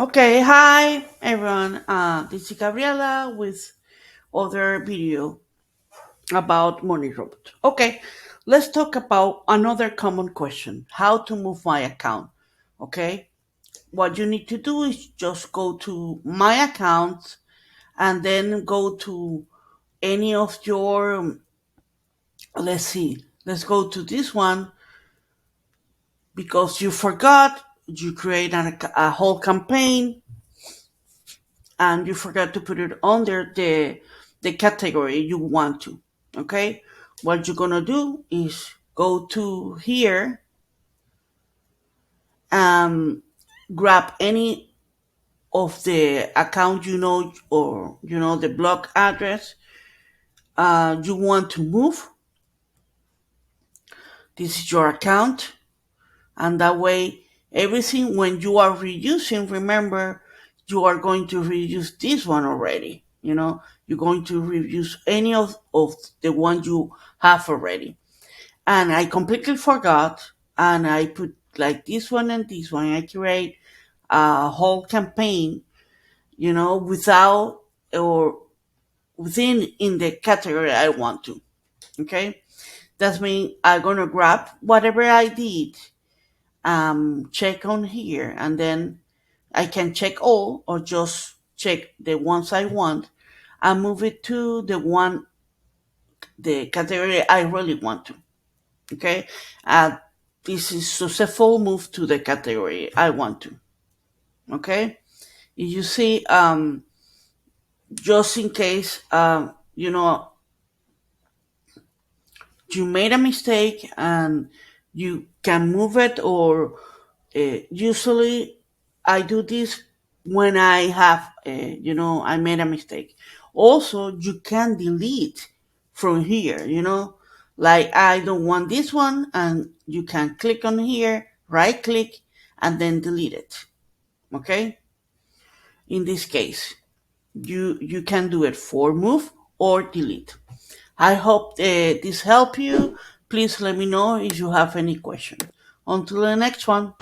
Okay, hi everyone. This is Gabriela with other video about Money Robot. Okay, let's talk about another common question: how to move my account. Okay, what you need to do is just go to my account and then go to any of your. Let's see. Let's go to this one because you forgot. You create a whole campaign and you forgot to put it under the category you want to. Okay, what you're gonna do is go to here, um, grab any of the account or the blog address you want to move. This is your account, and that way everything when you are reusing, remember you are going to reuse this one already. You're going to reuse any of the one you have already. And I completely forgot, and I put like this one and this one. I create a whole campaign, without or within in the category I want to. Okay, that means I'm gonna grab whatever I did, check on here, and then I can check all or just check the ones I want and move it to the category I really want to. Okay, uh, this is successful move to the category I want to. Okay, you see, just in case, you made a mistake and you can move it, or usually I do this when I have, I made a mistake. Also, you can delete from here, like I don't want this one, and you can click on here, right click, and then delete it. Okay? In this case, you can do it for move or delete. I hope this helped you. Please let me know if you have any question. Until the next one.